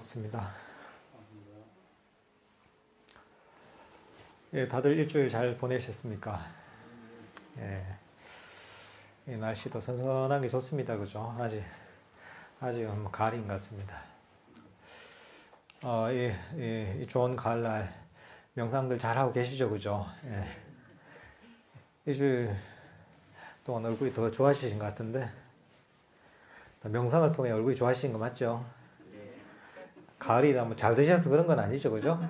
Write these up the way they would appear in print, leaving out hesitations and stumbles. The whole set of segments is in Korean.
반갑습니다. 예, 다들 일주일 잘 보내셨습니까? 예, 이 날씨도 선선한 게 좋습니다. 그죠? 아직은 뭐 가을인 것 같습니다. 이 좋은 가을날 명상들 잘하고 계시죠? 그죠? 예. 일주일 동안 얼굴이 더 좋아지신 것 같은데, 명상을 통해 얼굴이 좋아지신 거 맞죠? 가을이다 뭐 잘 드셔서 그런 건 아니죠, 그죠?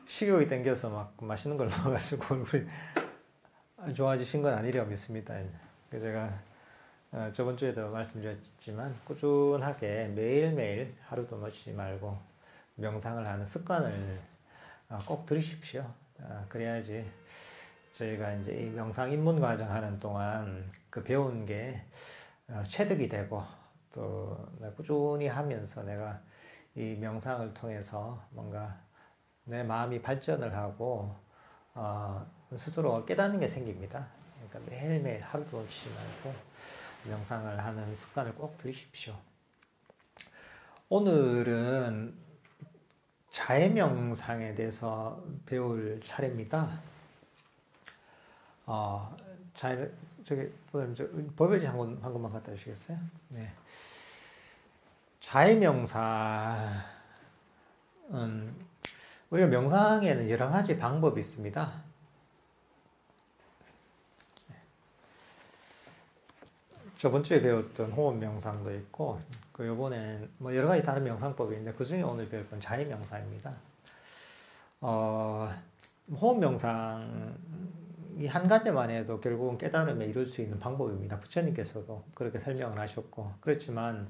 식욕이 땡겨서 막 맛있는 걸 먹어가지고 얼굴이 좋아지신 건 아니라고 믿습니다. 그래서 제가 저번 주에도 말씀드렸지만 꾸준하게 매일매일 하루도 놓치지 말고 명상을 하는 습관을 꼭 들이십시오. 그래야지 저희가 이제 이 명상 입문 과정 하는 동안 그 배운 게 체득이 되고 또 꾸준히 하면서 내가 이 명상을 통해서 뭔가 내 마음이 발전을 하고 스스로 깨닫는 게 생깁니다. 그러니까 매일매일 하루도 놓치지 말고 명상을 하는 습관을 꼭 들이십시오. 오늘은 자해명상에 대해서 배울 차례입니다. 법요지 한 곳만 갖다 주시겠어요? 네. 자해명상은 우리가 명상에는 여러 가지 방법이 있습니다. 저번 주에 배웠던 호흡 명상도 있고, 요번엔 뭐 여러 가지 다른 명상법이 있는데, 그 중에 오늘 배울 건 자해 명상입니다. 호흡 명상이 한 가지만 해도 결국은 깨달음에 이룰 수 있는 방법입니다. 부처님께서도 그렇게 설명을 하셨고, 그렇지만,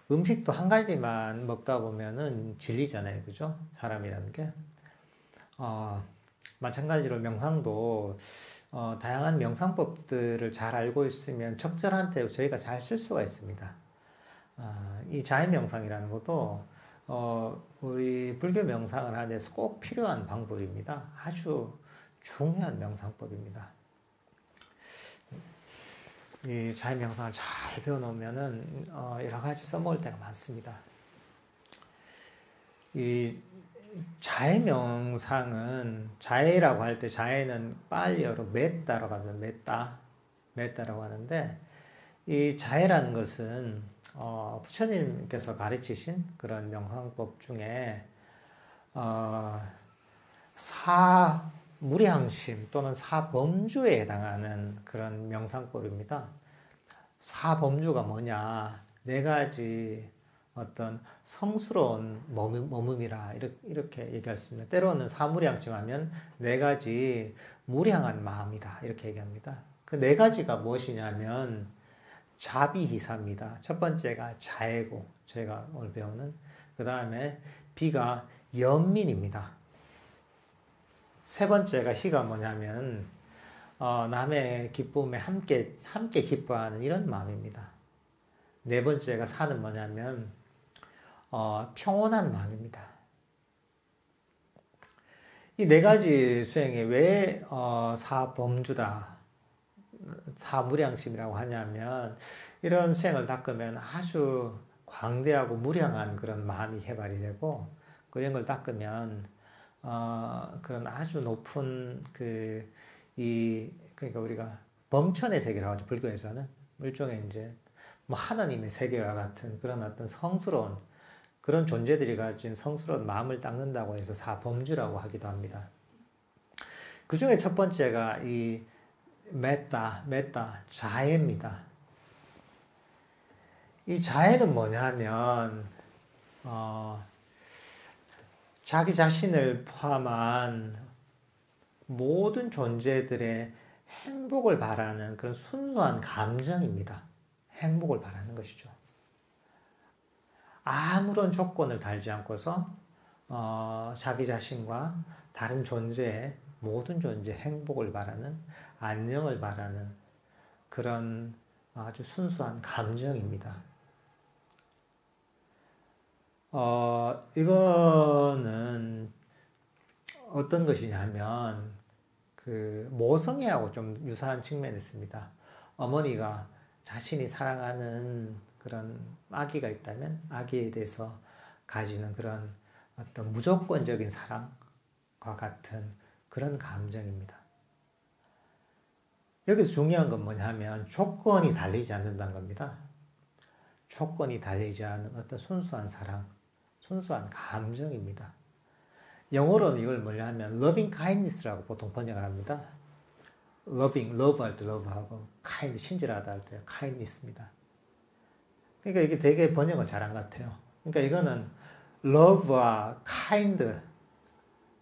음식도 한 가지만 먹다 보면은 질리잖아요. 그죠? 사람이라는 게. 마찬가지로 명상도 다양한 명상법들을 잘 알고 있으면 적절한 때 저희가 잘 쓸 수가 있습니다. 이 자해 명상이라는 것도 우리 불교 명상을 하는 데서 꼭 필요한 방법입니다. 아주 중요한 명상법입니다. 이 자해 명상을 잘 배워놓으면은 여러 가지 써먹을 때가 많습니다. 이 자해 명상은 자해라고 할 때 자해는 빨리어로 메따라고 합니다. 메따라고 하는데 이 자해라는 것은 부처님께서 가르치신 그런 명상법 중에 사무량심 또는 사범주에 해당하는 그런 명상법입니다. 사범주가 뭐냐? 네 가지 어떤 성스러운 머금이라 이렇게 얘기할 수 있습니다. 때로는 사무량심 하면 네 가지 무량한 마음이다 이렇게 얘기합니다. 그 네 가지가 무엇이냐면 자비희사입니다. 첫 번째가 자애고 저희가 오늘 배우는, 그 다음에 비가 연민입니다. 세 번째가 희가 뭐냐면 남의 기쁨에 함께 기뻐하는 이런 마음입니다. 네 번째가 사는 뭐냐면 평온한 마음입니다. 이 네 가지 수행이 왜 사범주다, 사무량심이라고 하냐면 이런 수행을 닦으면 아주 광대하고 무량한 그런 마음이 개발이 되고, 그런 걸 닦으면 그런 아주 높은 그러니까 우리가 범천의 세계라고 하죠. 불교에서는 일종의 이제 뭐 하나님의 세계와 같은 그런 어떤 성스러운 그런 존재들이 가진 성스러운 마음을 닦는다고 해서 사범주라고 하기도 합니다. 그 중에 첫 번째가 이 메따, 자애입니다. 이 자애는 뭐냐면 자기 자신을 포함한 모든 존재들의 행복을 바라는 그런 순수한 감정입니다. 행복을 바라는 것이죠. 아무런 조건을 달지 않고서 자기 자신과 다른 존재의 모든 존재의 행복을 바라는, 안녕을 바라는 그런 아주 순수한 감정입니다. 이거는 어떤 것이냐면 그 모성애하고 좀 유사한 측면이 있습니다. 어머니가 자신이 사랑하는 그런 아기가 있다면 아기에 대해서 가지는 그런 어떤 무조건적인 사랑과 같은 그런 감정입니다. 여기서 중요한 건 뭐냐면 조건이 달리지 않는다는 겁니다. 조건이 달리지 않은 어떤 순수한 사랑, 순수한 감정입니다. 영어로는 이걸 뭐냐 하면 loving kindness라고 보통 번역을 합니다. loving, love 할 때 love하고 kind, 친절하다 할 때 kindness입니다. 그러니까 이게 되게 번역을 잘한 것 같아요. 그러니까 이거는 love와 kind,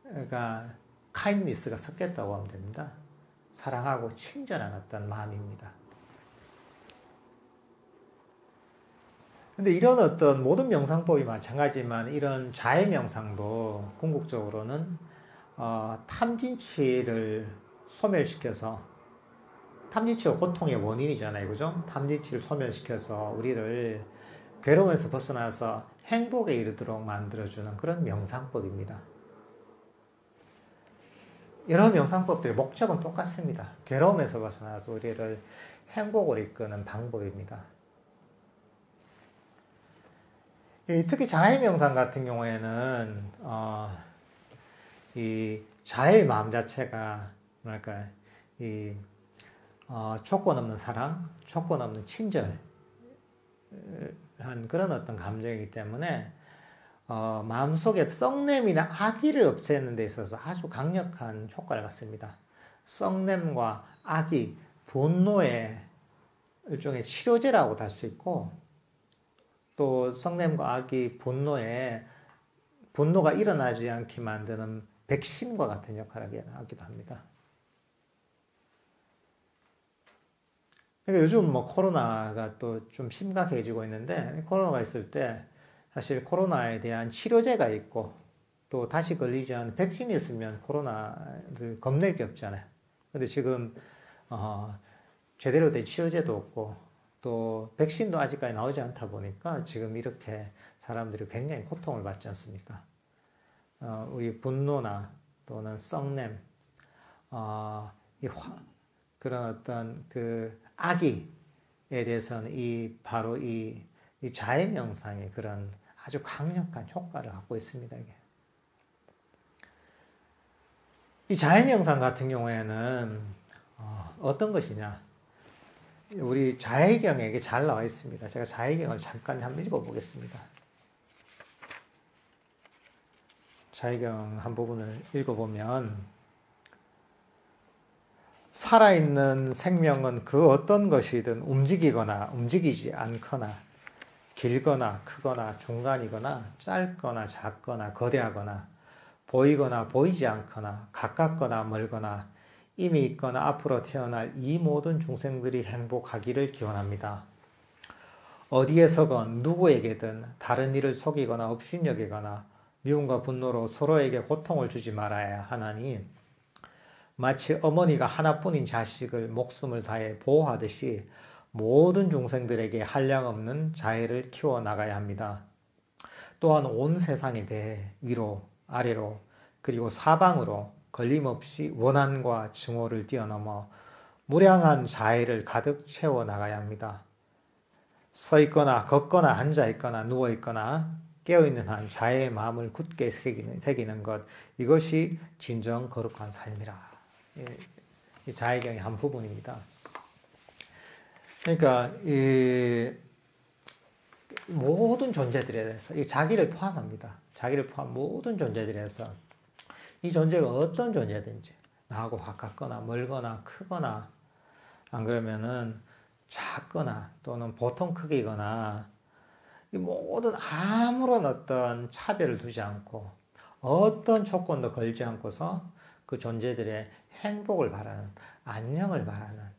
그러니까 kindness가 섞였다고 하면 됩니다. 사랑하고 친절한 어떤 마음입니다. 근데 이런 어떤 모든 명상법이 마찬가지지만 이런 자해 명상도 궁극적으로는 탐진치를 소멸시켜서, 탐진치가 고통의 원인이잖아요. 그죠? 탐진치를 소멸시켜서 우리를 괴로움에서 벗어나서 행복에 이르도록 만들어주는 그런 명상법입니다. 여러 명상법들의 목적은 똑같습니다. 괴로움에서 벗어나서 우리를 행복으로 이끄는 방법입니다. 특히 자해 명상 같은 경우에는 이 자해의 마음 자체가 뭐랄까 조건 없는 사랑, 조건 없는 친절한 그런 어떤 감정이기 때문에 마음속에 썩냄이나 악의를 없애는 데 있어서 아주 강력한 효과를 갖습니다. 썩냄과 악의, 분노의 일종의 치료제라고도 할 수 있고, 또 썩냄과 악의, 분노가 일어나지 않게 만드는 백신과 같은 역할을 하기도 합니다. 그러니까 요즘 뭐 코로나가 또 좀 심각해지고 있는데, 코로나가 있을 때 사실 코로나에 대한 치료제가 있고 또 다시 걸리지 않은 백신이 있으면 코로나를 겁낼 게 없잖아요. 근데 지금 제대로 된 치료제도 없고 또 백신도 아직까지 나오지 않다 보니까 지금 이렇게 사람들이 굉장히 고통을 받지 않습니까? 우리 분노나 또는 썩냄, 그런 어떤 그 악의에 대해서는 바로 이 자해 명상의 그런 아주 강력한 효과를 갖고 있습니다. 이게. 이 자해 명상 같은 경우에는 어떤 것이냐? 우리 자해경에 이게 잘 나와 있습니다. 제가 자해경을 잠깐 한번 읽어보겠습니다. 자해경 한 부분을 읽어보면, 살아있는 생명은 그 어떤 것이든 움직이거나 움직이지 않거나 길거나 크거나 중간이거나 짧거나 작거나 거대하거나 보이거나 보이지 않거나 가깝거나 멀거나 이미 있거나 앞으로 태어날 이 모든 중생들이 행복하기를 기원합니다. 어디에서건 누구에게든 다른 이를 속이거나 업신여기거나 미움과 분노로 서로에게 고통을 주지 말아야 하나니, 마치 어머니가 하나뿐인 자식을 목숨을 다해 보호하듯이 모든 중생들에게 한량없는 자애를 키워나가야 합니다. 또한 온 세상에 대해 위로, 아래로, 그리고 사방으로 걸림없이 원한과 증오를 뛰어넘어 무량한 자애를 가득 채워나가야 합니다. 서 있거나 걷거나 앉아 있거나 누워 있거나 깨어있는 한 자애의 마음을 굳게 새기는 것, 이것이 진정 거룩한 삶이라. 이 자해경의 한 부분입니다. 그러니까 이 모든 존재들에 대해서, 이 자기를 포함합니다. 자기를 포함한 모든 존재들에 대해서 이 존재가 어떤 존재든지 나하고 가깝거나 멀거나 크거나 안 그러면은 작거나 또는 보통 크기거나 이 모든 아무런 어떤 차별을 두지 않고 어떤 조건도 걸지 않고서 그 존재들의 행복을 바라는, 안녕을 바라는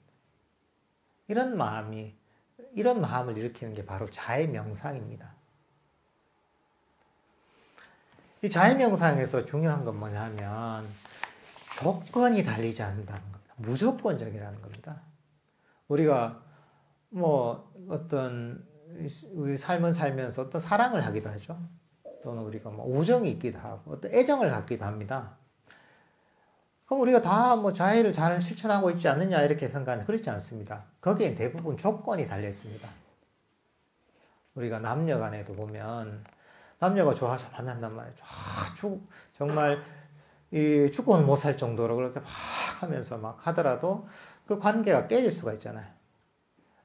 이런 마음을 일으키는 게 바로 자해 명상입니다. 이 자해 명상에서 중요한 건 뭐냐면 조건이 달리지 않는다는 겁니다. 무조건적이라는 겁니다. 우리가 뭐 어떤 우리 삶을 살면서 어떤 사랑을 하기도 하죠. 또는 우리가 뭐 우정이 있기도 하고 어떤 애정을 갖기도 합니다. 그럼 우리가 다 뭐 자해를 잘 실천하고 있지 않느냐 이렇게 생각하는, 그렇지 않습니다. 거기에 대부분 조건이 달려 있습니다. 우리가 남녀 간에도 보면 남녀가 좋아서 만난단 말이죠. 정말 이 죽고는 못 살 정도로 그렇게 막 하면서 막 하더라도 그 관계가 깨질 수가 있잖아요.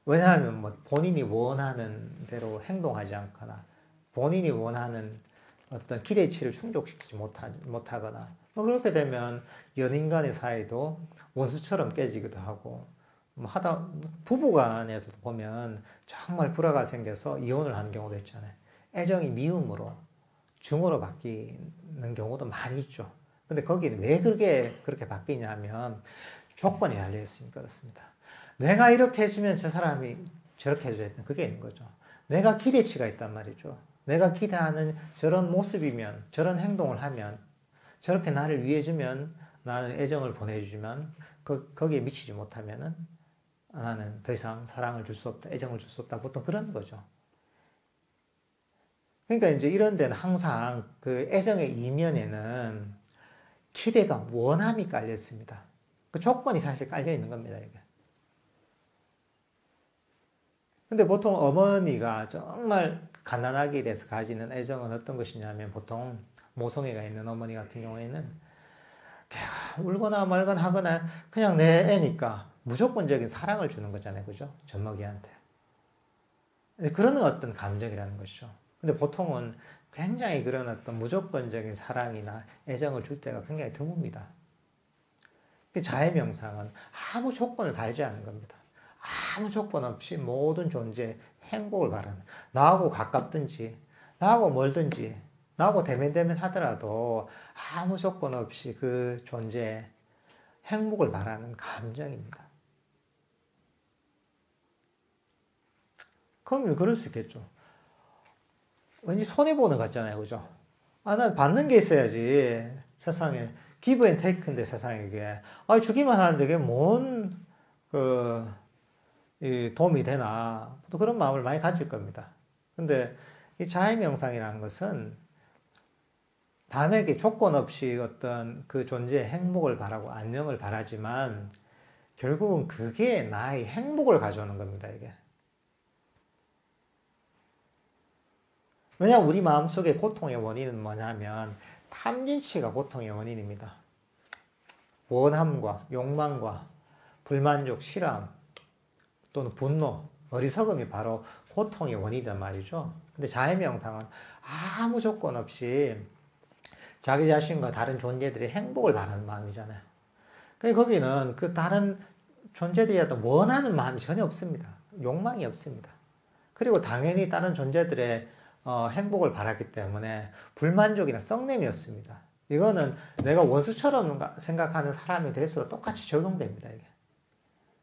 왜냐하면 뭐 본인이 원하는 대로 행동하지 않거나 본인이 원하는 어떤 기대치를 충족시키지 못하거나 뭐 그렇게 되면 연인 간의 사이도 원수처럼 깨지기도 하고 뭐 부부간에서도 보면 정말 불화가 생겨서 이혼을 하는 경우도 있잖아요. 애정이 미움으로 중으로 바뀌는 경우도 많이 있죠. 근데 거기는 왜 그렇게 바뀌냐면 조건이 달려 있으니까 그렇습니다. 내가 이렇게 해주면 저 사람이 저렇게 해줘야 된다. 그게 있는 거죠. 내가 기대치가 있단 말이죠. 내가 기대하는 저런 모습이면, 저런 행동을 하면, 저렇게 나를 위해주면, 나는 애정을 보내주지만, 거기에 미치지 못하면은, 나는 더 이상 사랑을 줄 수 없다, 애정을 줄 수 없다. 보통 그런 거죠. 그러니까 이제 이런 데는 항상 그 애정의 이면에는 기대가, 원함이 깔려 있습니다. 그 조건이 사실 깔려 있는 겁니다, 이게. 근데 보통 어머니가 정말 가난하게 돼서 가지는 애정은 어떤 것이냐면 보통 모성애가 있는 어머니 같은 경우에는 울거나 말거나 하거나 그냥 내 애니까 무조건적인 사랑을 주는 거잖아요. 그죠? 젖먹이한테. 그런 어떤 감정이라는 것이죠. 근데 보통은 굉장히 그런 어떤 무조건적인 사랑이나 애정을 줄 때가 굉장히 드뭅니다. 자해명상은 아무 조건을 달지 않는 겁니다. 아무 조건 없이 모든 존재의 행복을 바라는, 나하고 가깝든지 나하고 멀든지 나하고 대면대면 하더라도 아무 조건 없이 그 존재의 행복을 바라는 감정입니다. 그럼 그럴 수 있겠죠. 왠지 손해보는 것 같잖아요. 그죠? 난 받는 게 있어야지. 세상에. 기브 앤 테이크인데 세상에 이게. 주기만 하는데 이게 뭔, 도움이 되나. 또 그런 마음을 많이 가질 겁니다. 근데 이 자해명상이라는 것은 남에게 조건 없이 어떤 그 존재의 행복을 바라고 안녕을 바라지만 결국은 그게 나의 행복을 가져오는 겁니다, 이게. 왜냐하면 우리 마음속에 고통의 원인은 뭐냐면 탐진치가 고통의 원인입니다. 원함과 욕망과 불만족, 실함 또는 분노, 어리석음이 바로 고통의 원인이란 말이죠. 근데 자해명상은 아무 조건 없이 자기 자신과 다른 존재들의 행복을 바라는 마음이잖아요. 그러니까 거기는 그 다른 존재들이 어떤 원하는 마음이 전혀 없습니다. 욕망이 없습니다. 그리고 당연히 다른 존재들의 행복을 바랐기 때문에 불만족이나 썩냄이 없습니다. 이거는 내가 원수처럼 생각하는 사람에 대해서도 똑같이 적용됩니다. 이게.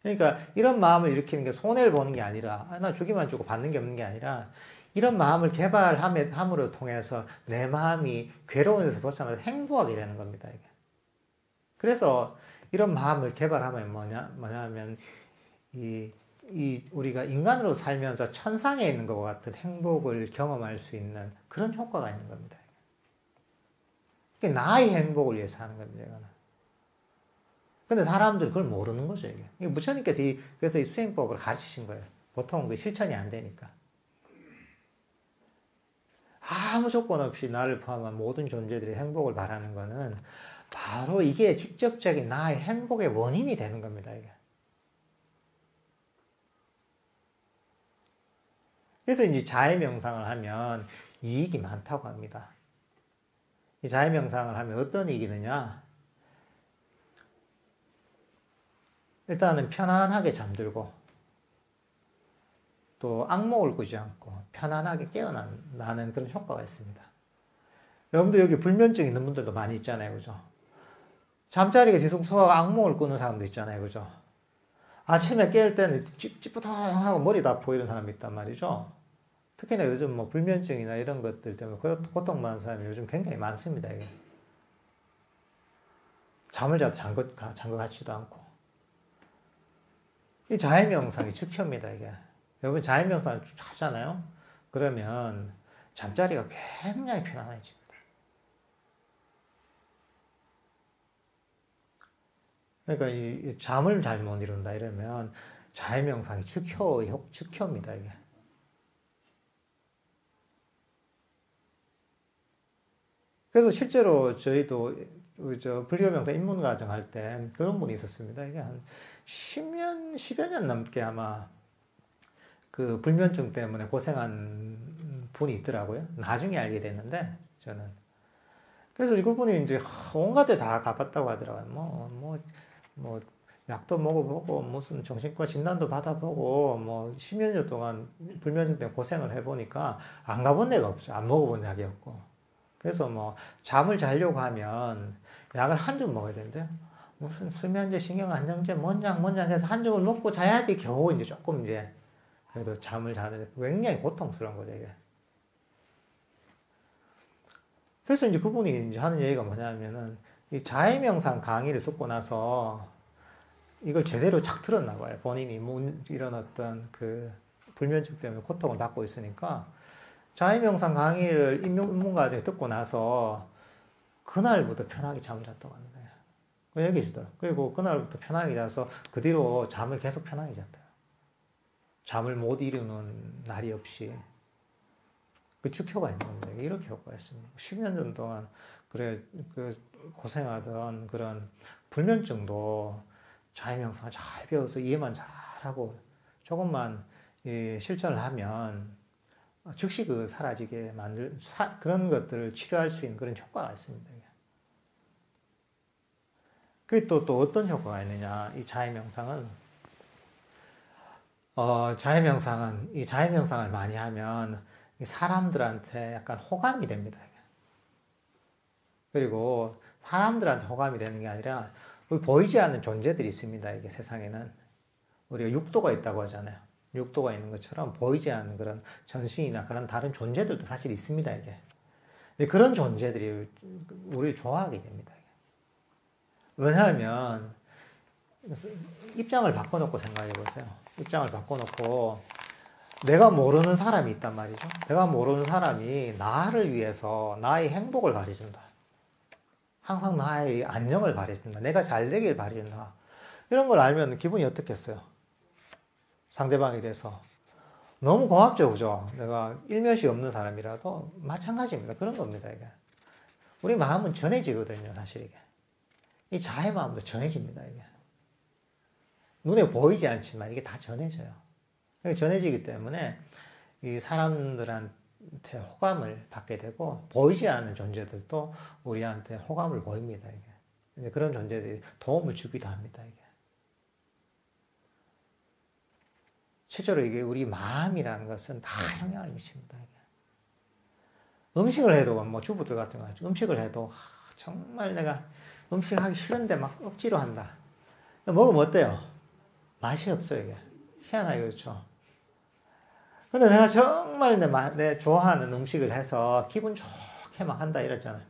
그러니까 이런 마음을 일으키는 게 손해를 보는 게 아니라 나 주기만 주고 받는 게 없는 게 아니라 이런 마음을 개발함으로 통해서 내 마음이 괴로움에서 벗어나서 행복하게 되는 겁니다. 이게. 그래서 이런 마음을 개발하면 뭐냐면 우리가 인간으로 살면서 천상에 있는 것과 같은 행복을 경험할 수 있는 그런 효과가 있는 겁니다. 이게 나의 행복을 위해서 하는 겁니다. 이거는. 근데 사람들은 그걸 모르는 거죠, 이게. 부처님께서 그래서 이 수행법을 가르치신 거예요. 보통은 그 실천이 안 되니까. 아무 조건 없이 나를 포함한 모든 존재들의 행복을 바라는 거는 바로 이게 직접적인 나의 행복의 원인이 되는 겁니다, 이게. 그래서 이제 자해명상을 하면 이익이 많다고 합니다. 이 자해명상을 하면 어떤 이익이 있느냐? 일단은 편안하게 잠들고 또 악몽을 꾸지 않고 편안하게 깨어나는 그런 효과가 있습니다. 여러분들 여기 불면증 있는 분들도 많이 있잖아요. 그죠? 잠자리가 뒤숭숭하고 악몽을 꾸는 사람도 있잖아요. 그죠? 아침에 깰 때는 찌뿌둥하고 머리도 아프고 이런 사람이 있단 말이죠. 특히나 요즘 뭐 불면증이나 이런 것들 때문에 고통받는 사람이 요즘 굉장히 많습니다. 이게. 잠을 자도 잔 것 같지도 않고. 이 자해명상이 즉효입니다, 이게. 여러분 자해명상 하잖아요? 그러면 잠자리가 굉장히 편안해집니다. 그러니까 이 잠을 잘 못 이룬다 이러면 자해명상이 즉효입니다, 이게. 그래서 실제로 저희도 불교 명상 입문 과정 할 때 그런 분이 있었습니다. 이게 한 10년, 10여 년 넘게 아마 그 불면증 때문에 고생한 분이 있더라고요. 나중에 알게 됐는데, 저는. 그래서 그분이 이제 온갖 데 다 가봤다고 하더라고요. 약도 먹어보고, 무슨 정신과 진단도 받아보고, 10여 년 동안 불면증 때문에 고생을 해보니까 안 가본 데가 없죠. 안 먹어본 약이 없고. 그래서 잠을 자려고 하면 약을 한 줌 먹어야 된대요. 무슨 수면제, 신경안정제, 뭔장 해서 한 줌을 먹고 자야지 겨우 이제 조금 이제 그래도 잠을 자는데 굉장히 고통스러운 거죠, 이게. 그래서 이제 그분이 이제 하는 얘기가 뭐냐면은 이 자해명상 강의를 듣고 나서 이걸 제대로 착 들었나 봐요. 본인이 이런 어떤 그 불면증 때문에 고통을 받고 있으니까 자해명상 강의를 입문과정에 듣고 나서 그날부터 편하게 잠을 잤다고 합니다. 그 얘기해 주더라고요. 그리고 그날부터 편하게 자서 그 뒤로 잠을 계속 편하게 잤대요. 잠을 못 이루는 날이 없이. 그 축효가 있는 겁니다. 이렇게 효과가 있습니다. 10년 전 동안 고생하던 그런 불면증도 자해명상을 잘 배워서 이해만 잘하고 조금만 실천을 하면 즉시 사라지게 그런 것들을 치료할 수 있는 그런 효과가 있습니다. 그게 또 어떤 효과가 있느냐. 이 자해명상은, 이 자해명상을 많이 하면 사람들한테 약간 호감이 됩니다. 그리고 사람들한테 호감이 되는 게 아니라 보이지 않는 존재들이 있습니다. 이게 세상에는. 우리가 육도가 있다고 하잖아요. 육도가 있는 것처럼 보이지 않는 그런 전신이나 그런 다른 존재들도 사실 있습니다. 이게. 근데 그런 존재들이 우리를 좋아하게 됩니다. 왜냐하면 입장을 바꿔놓고 생각해 보세요. 입장을 바꿔놓고 내가 모르는 사람이 있단 말이죠. 내가 모르는 사람이 나를 위해서 나의 행복을 바래준다. 항상 나의 안녕을 바래준다. 내가 잘 되길 바래준다. 이런 걸 알면 기분이 어떻겠어요? 상대방에 대해서. 너무 고맙죠, 그죠? 내가 일면식 없는 사람이라도 마찬가지입니다. 그런 겁니다, 이게. 우리 마음은 전해지거든요, 사실 이게. 이 자의 마음도 전해집니다, 이게. 눈에 보이지 않지만 이게 다 전해져요. 전해지기 때문에 이 사람들한테 호감을 받게 되고 보이지 않는 존재들도 우리한테 호감을 보입니다. 이게. 그런 존재들이 도움을 주기도 합니다. 이게. 실제로 이게 우리 마음이라는 것은 다 영향을 미칩니다. 이게. 음식을 해도 주부들 같은 거 음식을 해도 정말 내가 음식 하기 싫은데 막 억지로 한다. 먹으면 어때요? 맛이 없어요. 이게. 희한하게 그렇죠. 근데 내가 정말 내 좋아하는 음식을 해서 기분 좋게 막 한다 이랬잖아요.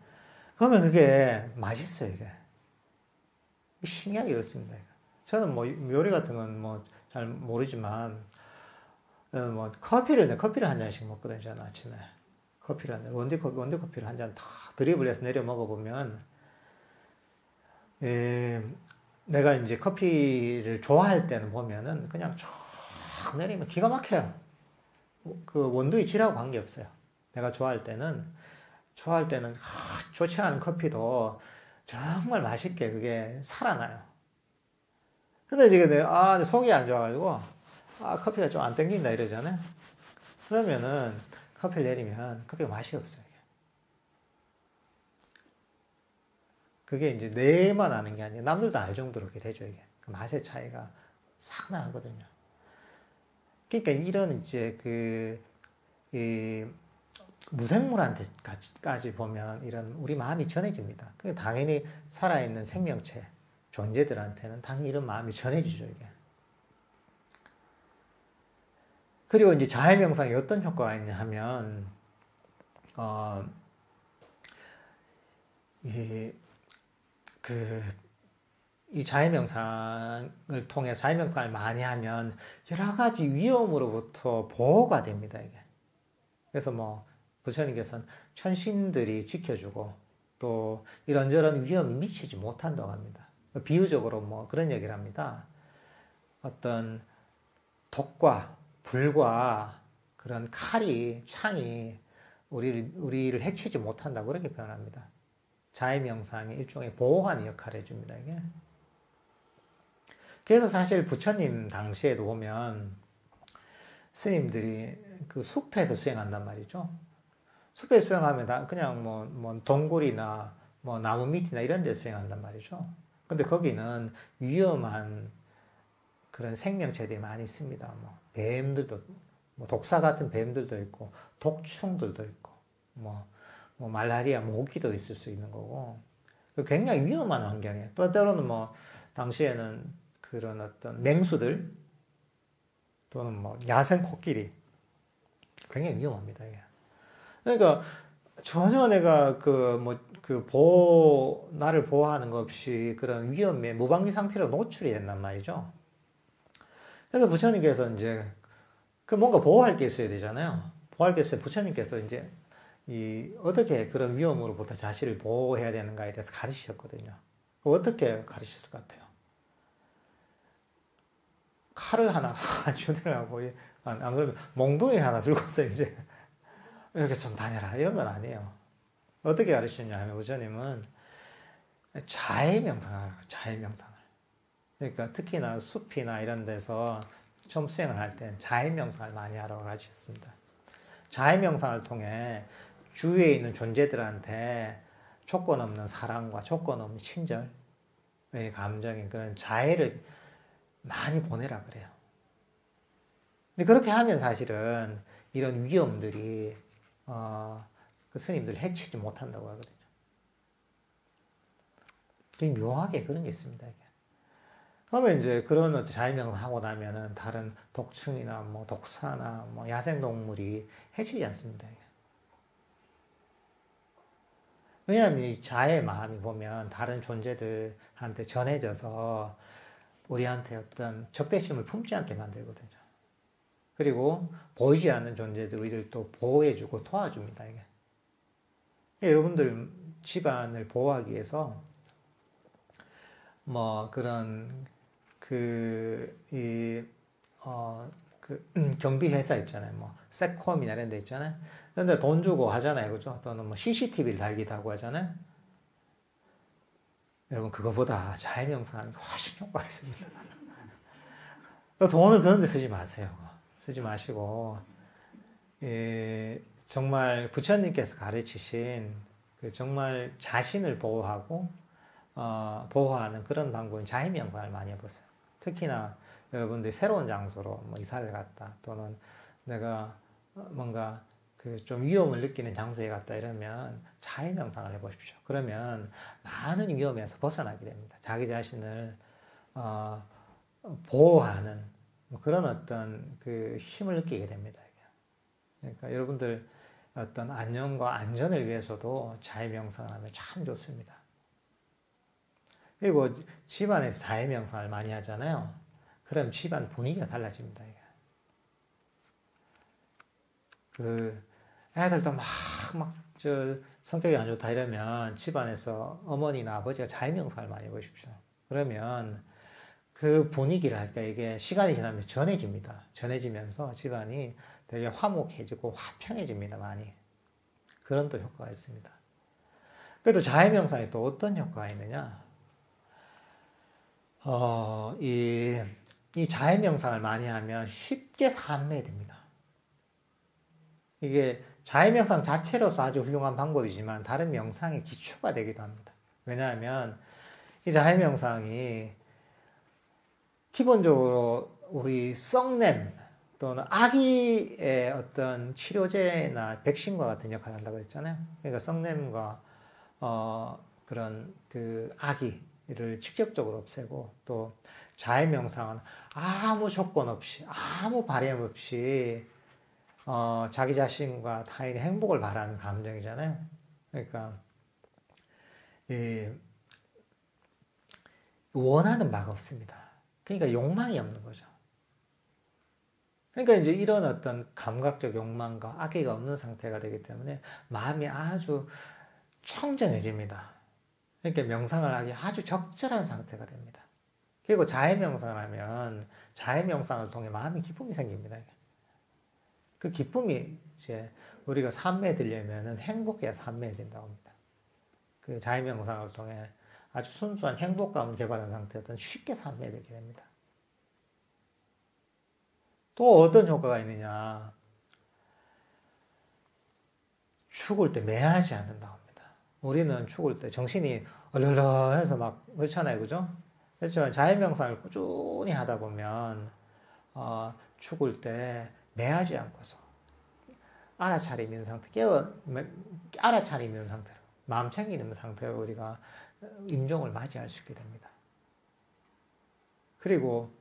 그러면 그게 맛있어요, 이게. 신기하게 그렇습니다. 저는 요리 같은 건 잘 모르지만, 커피를 한 잔씩 먹거든요, 저는 아침에. 커피를 한 잔, 원두커피를 한 잔 다 드립을 해서 내려 먹어보면, 내가 이제 커피를 좋아할 때는 보면은 그냥 쫙 내리면 기가 막혀요. 그 원두의 질하고 관계없어요. 내가 좋아할 때는 좋지 않은 커피도 정말 맛있게 그게 살아나요. 근데 이제 내 속이 안 좋아가지고 커피가 좀 안 땡긴다 이러잖아요. 그러면은 커피를 내리면 커피가 맛이 없어요. 그게 이제 내만 아는 게 아니라 남들도 알 정도로 그렇게 되죠. 이게 그 맛의 차이가 싹 나거든요. 그러니까 이런 이제 이 무생물한테까지 보면 이런 우리 마음이 전해집니다. 그게 당연히 살아있는 생명체 존재들한테는 당연히 이런 마음이 전해지죠, 이게. 그리고 이제 자해명상이 어떤 효과가 있냐 하면, 이 자해명상을 통해 자해명상을 많이 하면 여러 가지 위험으로부터 보호가 됩니다, 이게. 그래서 부처님께서는 천신들이 지켜주고 또 이런저런 위험이 미치지 못한다고 합니다. 비유적으로 그런 얘기를 합니다. 어떤 독과 불과 그런 칼이, 창이 우리를 해치지 못한다고 그렇게 표현합니다. 자해명상이 일종의 보호하는 역할을 해줍니다, 이게. 그래서 사실 부처님 당시에도 보면 스님들이 그 숲에서 수행한단 말이죠. 숲에서 수행하면 그냥 뭐 동굴이나 뭐 나무 밑이나 이런 데 수행한단 말이죠. 근데 거기는 위험한 그런 생명체들이 많이 있습니다. 뭐 뱀들도, 뭐 독사 같은 뱀들도 있고, 독충들도 있고, 뭐 말라리아, 모기도 있을 수 있는 거고, 굉장히 위험한 환경이에요. 또 때로는 뭐 당시에는 그런 어떤 맹수들 또는 뭐 야생 코끼리 굉장히 위험합니다. 이게. 그러니까 전혀 내가 나를 보호하는 것 없이 그런 위험에 무방비 상태로 노출이 된단 말이죠. 그래서 부처님께서 이제 뭔가 보호할 게 있어야 되잖아요. 보호할 게 있어야 부처님께서 이제 어떻게 그런 위험으로부터 자신을 보호해야 되는가에 대해서 가르치셨거든요. 어떻게 가르치셨을 것 같아요? 칼을 하나 주더라고. 안 그러면 몽둥이를 하나 들고서 이제 이렇게 좀 다녀라. 이런 건 아니에요. 어떻게 가르치셨냐 하면 부처님은 자해명상을 하라고, 자해명상을. 그러니까 특히나 숲이나 이런 데서 처음 수행을 할 때는 자해명상을 많이 하라고 가르치셨습니다. 자해명상을 통해 주위에 있는 존재들한테 조건 없는 사랑과 조건 없는 친절의 감정인 그런 자해를 많이 보내라 그래요. 근데 그렇게 하면 사실은 이런 위험들이 그 스님들을 해치지 못한다고 하거든요. 되게 묘하게 그런 게 있습니다. 이게. 그러면 이제 그런 자해명상 하고 나면은 다른 독충이나 뭐 독사나 뭐 야생동물이 해치지 않습니다. 이게. 왜냐하면 이 자의 마음이 보면 다른 존재들한테 전해져서 우리한테 어떤 적대심을 품지 않게 만들거든요. 그리고 보이지 않는 존재들 우리를 또 보호해주고 도와줍니다. 이게. 여러분들 집안을 보호하기 위해서 뭐 그런 경비 회사 있잖아요. 뭐 세콤이나 이런 데 있잖아요. 근데 돈 주고 하잖아요. 그죠? 또는 뭐 CCTV를 달기도 하고 하잖아요. 여러분 그거보다 자해명상하는 게 훨씬 효과가 있습니다. 돈을 그런 데 쓰지 마세요. 쓰지 마시고 정말 부처님께서 가르치신 그 정말 자신을 보호하고 보호하는 그런 방법인 자해명상을 많이 해보세요. 특히나 여러분들이 새로운 장소로 뭐 이사를 갔다 또는 내가 뭔가 그 좀 위험을 느끼는 장소에 갔다 이러면 자해명상을 해보십시오. 그러면 많은 위험에서 벗어나게 됩니다. 자기 자신을 보호하는 뭐 그런 어떤 그 힘을 느끼게 됩니다. 그러니까 여러분들 어떤 안녕과 안전을 위해서도 자해명상을 하면 참 좋습니다. 그리고 집안에서 자해명상을 많이 하잖아요. 그럼 집안 분위기가 달라집니다. 애들도 성격이 안 좋다 이러면 집안에서 어머니나 아버지가 자해명상을 많이 해보십시오. 그러면 그 분위기를 할까 이게 시간이 지나면 전해집니다. 전해지면서 집안이 되게 화목해지고 화평해집니다. 많이. 그런 또 효과가 있습니다. 그래도 자해명상이 또 어떤 효과가 있느냐? 이 자해명상을 많이 하면 쉽게 산매됩니다. 이게 자해명상 자체로서 아주 훌륭한 방법이지만 다른 명상의 기초가 되기도 합니다. 왜냐하면 이 자해명상이 기본적으로 우리 썩냄 또는 아기의 어떤 치료제나 백신과 같은 역할을 한다고 했잖아요. 그러니까 썩냄과 그런 그 아기를 직접적으로 없애고 또 자해명상은 아무 조건 없이 아무 바램 없이 자기 자신과 타인의 행복을 바라는 감정이잖아요. 그러니까 원하는 바가 없습니다. 그러니까 욕망이 없는 거죠. 그러니까 이제 이런 어떤 감각적 욕망과 악의가 없는 상태가 되기 때문에 마음이 아주 청정해집니다. 그러니까 명상을 하기 아주 적절한 상태가 됩니다. 그리고 자해명상을 하면 자해명상을 통해 마음의 기쁨이 생깁니다. 그 기쁨이 이제 우리가 삼매되려면은 행복해야 삼매야 된다고 합니다. 그 자유명상을 통해 아주 순수한 행복감을 개발한 상태든 쉽게 삼매되게 됩니다. 또 어떤 효과가 있느냐? 죽을 때 매하지 않는다고 합니다. 우리는 죽을 때 정신이 얼얼해서 막 그렇잖아요, 그죠? 그렇지만 자유명상을 꾸준히 하다 보면 죽을 때 매하지 않고서 알아차림 있는 상태, 알아차림 있는 상태로, 마음 챙기는 상태로 우리가 임종을 맞이할 수 있게 됩니다. 그리고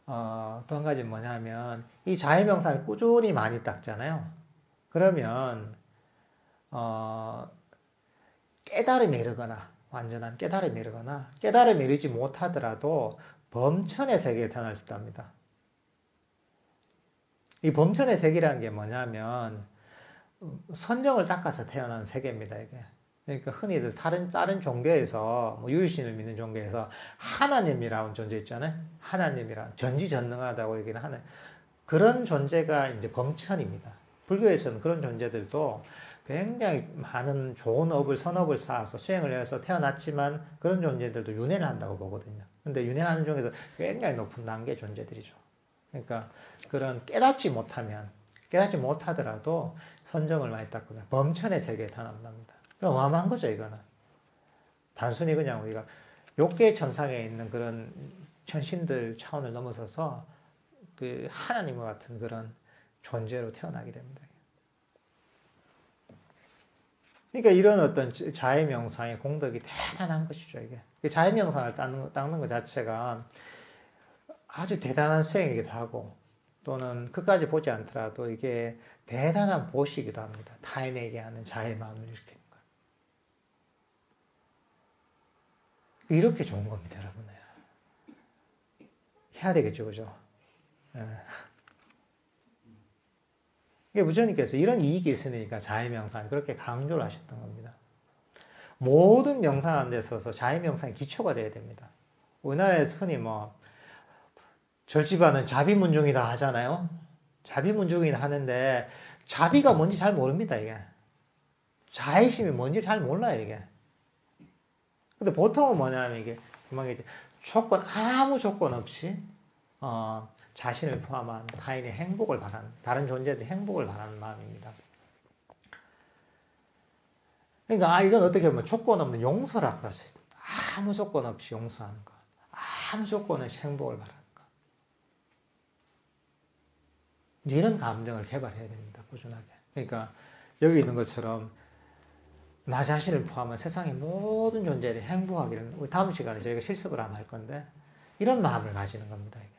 또 한 가지 뭐냐면 이 자유명상을 꾸준히 많이 닦잖아요. 그러면 깨달음에 이르거나 완전한 깨달음에 이르거나 깨달음에 이르지 못하더라도 범천의 세계에 태어날 수 있답니다. 이 범천의 세계라는 게 뭐냐면 선정을 닦아서 태어난 세계입니다. 이게. 그러니까 흔히들 다른 종교에서 뭐 유일신을 믿는 종교에서 하나님이라는 존재 있잖아요. 하나님이라 전지전능하다고 얘기는 하는 그런 존재가 이제 범천입니다. 불교에서는 그런 존재들도 굉장히 많은 좋은 업을 선업을 쌓아서 수행을 해서 태어났지만 그런 존재들도 윤회를 한다고 보거든요. 근데 윤회하는 중에서 굉장히 높은 단계의 존재들이죠. 그러니까 그런 깨닫지 못하더라도 선정을 많이 닦으면 범천의 세계에 태어납니다. 어마어마한 거죠, 이거는. 단순히 그냥 우리가 욕계 천상에 있는 그런 천신들 차원을 넘어서서 그 하나님과 같은 그런 존재로 태어나게 됩니다. 그러니까 이런 어떤 자해명상의 공덕이 대단한 것이죠, 이게. 자해명상을 닦는 것 자체가 아주 대단한 수행이기도 하고, 또는 끝까지 보지 않더라도 이게 대단한 보시기도 합니다. 타인에게 하는 자의 마음을 일으키는 것. 이렇게 좋은 겁니다, 여러분. 해야 되겠죠, 그죠? 이게 부처님께서 이런 이익이 있으니까 자해명상 그렇게 강조를 하셨던 겁니다. 모든 명상하는 데 있어서 자해명상이 기초가 돼야 됩니다. 우리나라에서 흔히 뭐 절집안은 자비문중이다 하잖아요. 자비문중이다 하는데 자비가 뭔지 잘 모릅니다, 이게. 자애심이 뭔지 잘 몰라요, 이게. 근데 보통은 뭐냐면 이게 아무 조건 없이 자신을 포함한 타인의 행복을 바라는, 다른 존재들의 행복을 바라는 마음입니다. 그러니까 이건 어떻게 보면 조건 없는 용서라고 할 수 있다. 아무 조건 없이 용서하는 것, 아무 조건 없이 행복을 바라는 것. 이런 감정을 개발해야 됩니다, 꾸준하게. 그러니까 여기 있는 것처럼 나 자신을 포함한 세상의 모든 존재들이 행복하기를, 우리 다음 시간에 저희가 실습을 하면 할 건데, 이런 마음을 가지는 겁니다, 이게.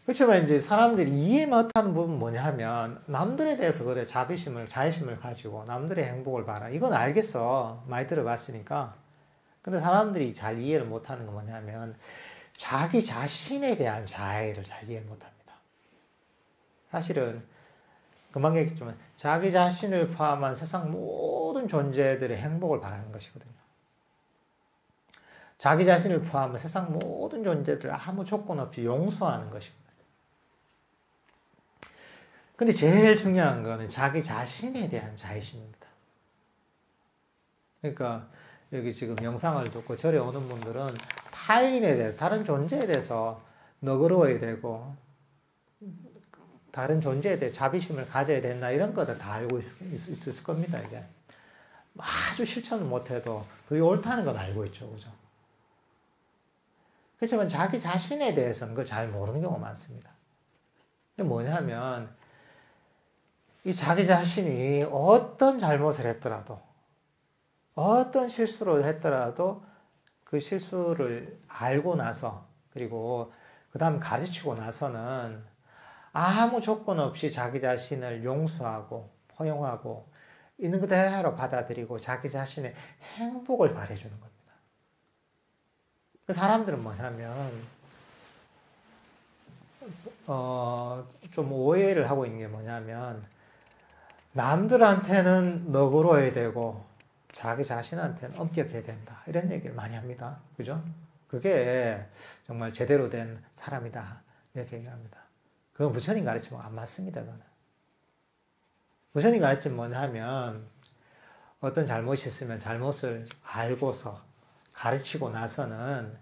그렇지만 이제 사람들이 이해 못하는 부분은 뭐냐 하면, 남들에 대해서 그래, 자애심을 가지고 남들의 행복을 바라. 이건 알겠어. 많이 들어봤으니까. 근데 사람들이 잘 이해를 못하는 건 뭐냐 하면, 자기 자신에 대한 자애를 잘 이해를 못합니다. 사실은, 금방 얘기했지만, 자기 자신을 포함한 세상 모든 존재들의 행복을 바라는 것이거든요. 자기 자신을 포함한 세상 모든 존재들을 아무 조건 없이 용서하는 것이거든요. 근데 제일 중요한 거는 자기 자신에 대한 자애심입니다. 그러니까 여기 지금 영상을 듣고 절에 오는 분들은 타인에 대해, 다른 존재에 대해서 너그러워야 되고, 다른 존재에 대해 자비심을 가져야 된다, 이런 거를 다 알고 있을 겁니다, 이게. 아주 실천을 못해도 그게 옳다는 건 알고 있죠, 그죠? 그렇지만 자기 자신에 대해서는 그걸 잘 모르는 경우가 많습니다. 그게 뭐냐면, 이 자기 자신이 어떤 잘못을 했더라도, 어떤 실수를 했더라도 그 실수를 알고 나서, 그리고 그 다음 가르치고 나서는 아무 조건 없이 자기 자신을 용서하고 포용하고 있는 그대로 받아들이고 자기 자신의 행복을 바라주는 겁니다. 그 사람들은 뭐냐면 좀 오해를 하고 있는 게 뭐냐면, 남들한테는 너그러워야 되고 자기 자신한테는 엄격해야 된다, 이런 얘기를 많이 합니다. 그죠? 그게 정말 제대로 된 사람이다, 이렇게 얘기합니다. 그건 부처님 가르침은 안 맞습니다. 그거는. 부처님 가르침 뭐냐 하면 어떤 잘못이 있으면 잘못을 알고서 가르치고 나서는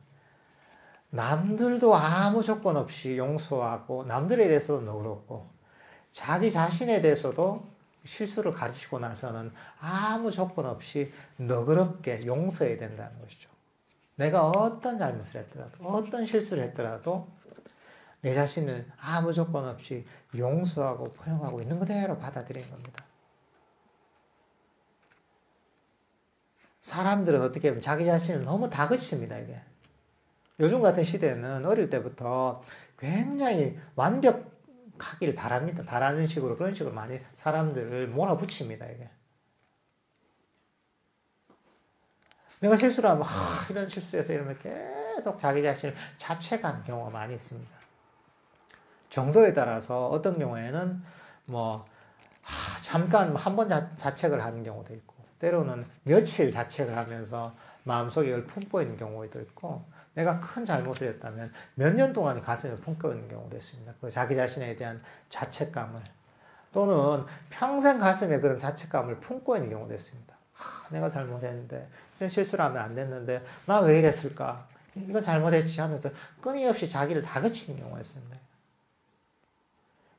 남들도 아무 조건 없이 용서하고 남들에 대해서도 너그럽고 자기 자신에 대해서도 실수를 가르치고 나서는 아무 조건 없이 너그럽게 용서해야 된다는 것이죠. 내가 어떤 잘못을 했더라도 어떤 실수를 했더라도 내 자신을 아무 조건 없이 용서하고 포용하고 있는 그대로 받아들이는 겁니다. 사람들은 어떻게 보면 자기 자신을 너무 다그칩니다, 이게. 요즘 같은 시대는 어릴 때부터 굉장히 완벽하길 바랍니다. 바라는 식으로, 그런 식으로 많이 사람들을 몰아붙입니다, 이게. 내가 실수를 하면, 이런 실수해서 이러면 계속 자기 자신을 자책하는 경우가 많이 있습니다. 정도에 따라서 어떤 경우에는 잠깐 한 번 자책을 하는 경우도 있고, 때로는 며칠 자책을 하면서 마음속에 이걸 품고 있는 경우도 있고, 내가 큰 잘못을 했다면 몇 년 동안 가슴에 품고 있는 경우도 있습니다. 그 자기 자신에 대한 자책감을, 또는 평생 가슴에 그런 자책감을 품고 있는 경우도 있습니다. 내가 잘못했는데, 이런 실수를 하면 안 됐는데, 나 왜 이랬을까? 이건 잘못했지 하면서 끊임없이 자기를 다그치는 경우가 있습니다.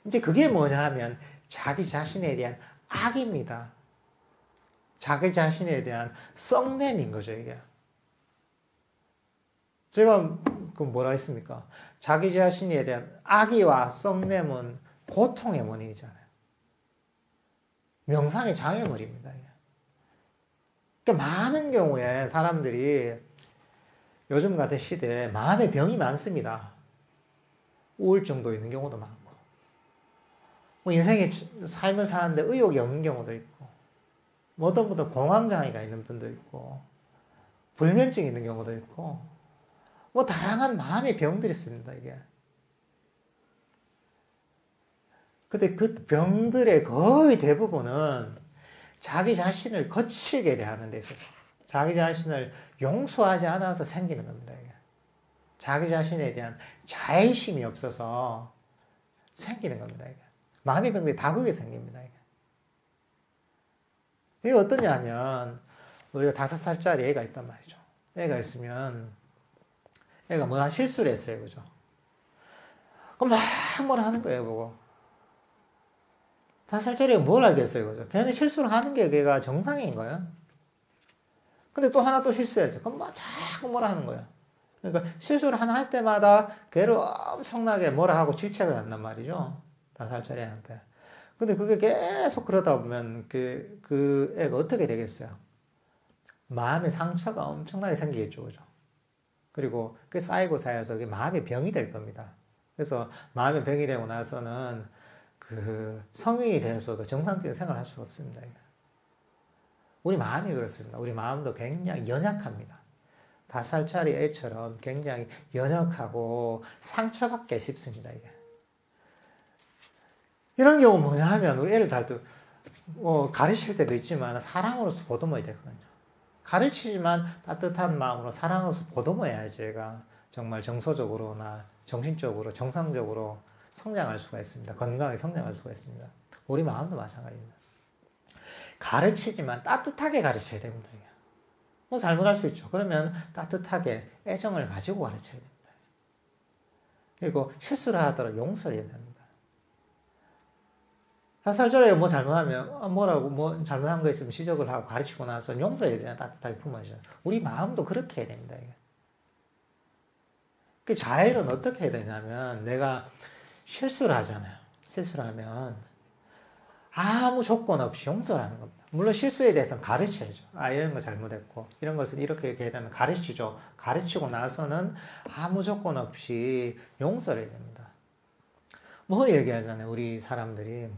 이제 그게 뭐냐 하면 자기 자신에 대한 악입니다. 자기 자신에 대한 썩냄인 거죠, 이게. 제가 그 뭐라 했습니까? 자기 자신에 대한 악의와 썩냄은 고통의 원인이잖아요. 명상의 장애물입니다, 이게. 그러니까 많은 경우에 사람들이 요즘 같은 시대에 마음의 병이 많습니다. 우울증도 있는 경우도 많고, 인생에 삶을 사는데 의욕이 없는 경우도 있고, 어떤 분들 공황장애가 있는 분도 있고, 불면증이 있는 경우도 있고, 다양한 마음의 병들이 있습니다, 이게. 근데 그 병들의 거의 대부분은 자기 자신을 거칠게 대하는 데 있어서, 자기 자신을 용서하지 않아서 생기는 겁니다, 이게. 자기 자신에 대한 자애심이 없어서 생기는 겁니다, 이게. 마음의 병들이 다 그게 생깁니다, 이게. 이게 어떠냐 하면, 우리가 5살짜리 애가 있단 말이죠. 애가 있으면, 애가 한 실수를 했어요, 그죠? 그럼 막 뭐라 하는 거예요, 보고. 5살짜리 애가 뭘 알겠어요, 그죠? 걔는 실수를 하는 게 걔가 정상인 거예요. 근데 또 하나 또 실수했어요. 그럼 막 자꾸 뭐라 하는 거예요. 그러니까 실수를 하나 할 때마다 걔를 엄청나게 뭐라 하고 질책을 한단 말이죠. 5살짜리 애한테. 근데 그게 계속 그러다 보면 그 애가 어떻게 되겠어요? 마음의 상처가 엄청나게 생기겠죠, 그죠? 그리고 그게 쌓여서 그게 마음의 병이 될 겁니다. 그래서 마음의 병이 되고 나서는 그 성인이 되어서도 정상적인 생활을 할 수가 없습니다. 우리 마음이 그렇습니다. 우리 마음도 굉장히 연약합니다. 5살짜리 애처럼 굉장히 연약하고 상처받기 쉽습니다, 이게. 이런 경우 뭐냐 하면 우리 애를 가르칠 때도 있지만 사랑으로서 보듬어야 되거든요. 가르치지만 따뜻한 마음으로 사랑으로서 보듬어야지 얘가 정말 정서적으로나 정신적으로 정상적으로 성장할 수가 있습니다. 건강하게 성장할 수가 있습니다. 우리 마음도 마찬가지입니다. 가르치지만 따뜻하게 가르쳐야 됩니다. 잘못할 수 있죠. 그러면 따뜻하게 애정을 가지고 가르쳐야 됩니다. 그리고 실수를 하더라도 용서를 해야 됩니다. 5살짜리 잘못하면 잘못한 거 있으면 지적을 하고 가르치고 나서 용서해야 되잖아요. 따뜻하게 품어야죠. 우리 마음도 그렇게 해야 됩니다. 그 자해는 어떻게 해야 되냐면, 내가 실수를 하잖아요. 실수를 하면 아무 조건 없이 용서를 하는 겁니다. 물론 실수에 대해서는 가르쳐야죠. 이런 거 잘못했고, 이런 것은 이렇게 해야 되면 가르치죠. 가르치고 나서는 아무 조건 없이 용서를 해야 됩니다. 얘기하잖아요. 우리 사람들이.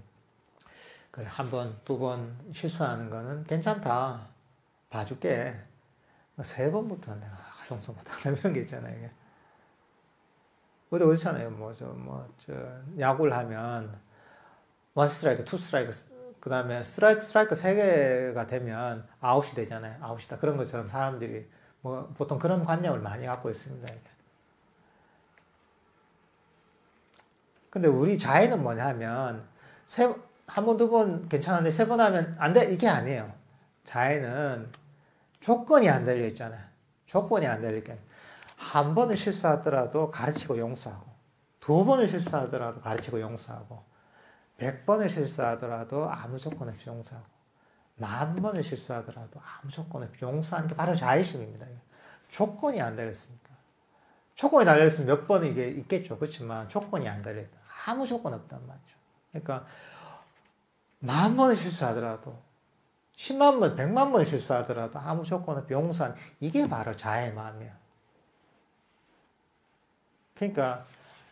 그래, 1번, 2번 실수하는 거는 괜찮다. 봐줄게. 3번부터는 내가 용서 못한다. 이런 게 있잖아요. 이게. 우리도 그렇잖아요. 야구를 하면, 1 스트라이크, 2 스트라이크, 그 다음에 스트라이크 3개가 되면 아웃이 되잖아요. 아웃이다. 그런 것처럼 사람들이 보통 그런 관념을 많이 갖고 있습니다. 이게. 근데 우리 자해는 뭐냐면, 한 번, 두 번 괜찮은데 세 번 하면 안 돼. 이게 아니에요. 자해는 조건이 안 달려 있잖아요. 조건이 안 달리게. 한 번을 실수하더라도 가르치고 용서하고, 두 번을 실수하더라도 가르치고 용서하고, 100번을 실수하더라도 아무 조건 없이 용서하고, 10,000번을 실수하더라도 아무 조건 없이 용서하는 게 바로 자의심입니다. 조건이 안 달렸으니까. 조건이 달려있으면 몇 번 이게 있겠죠. 그렇지만 조건이 안 달려있다. 아무 조건 없단 말이죠. 그러니까 10,000번을 실수하더라도 10만 번, 100만 번을 실수하더라도 아무 조건 없이 용서한 이게 바로 자의 마음이에요. 그러니까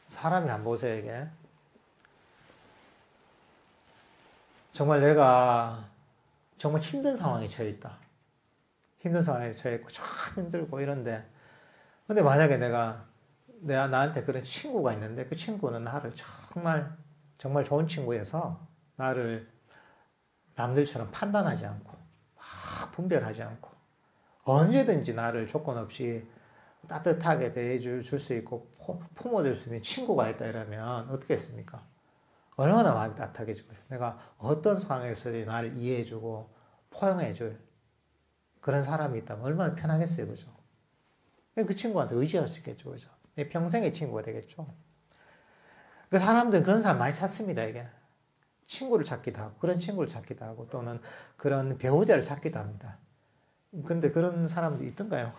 사람이 한번 보세요. 이게 정말 내가 정말 힘든 상황에 처해 있다. 힘든 상황에 처해 있고 참 힘들고 이런데 근데 만약에 내가 나한테 그런 친구가 있는데 그 친구는 나를 정말 좋은 친구여서 나를 남들처럼 판단하지 않고 막 분별하지 않고 언제든지 나를 조건 없이 따뜻하게 대해줄 수 있고 품어줄 수 있는 친구가 있다 이러면 어떻게 했습니까? 얼마나 마음이 따뜻하게지고요. 내가 어떤 상황에서든 나를 이해해주고 포용해줄 그런 사람이 있다면 얼마나 편하겠어요. 그죠? 그 친구한테 의지할 수 있겠죠. 그죠? 내 평생의 친구가 되겠죠. 그 사람들은 그런 사람 많이 찾습니다. 이게. 친구를 찾기도 하고, 그런 친구를 찾기도 하고, 또는 그런 배우자를 찾기도 합니다. 근데 그런 사람도 있던가요?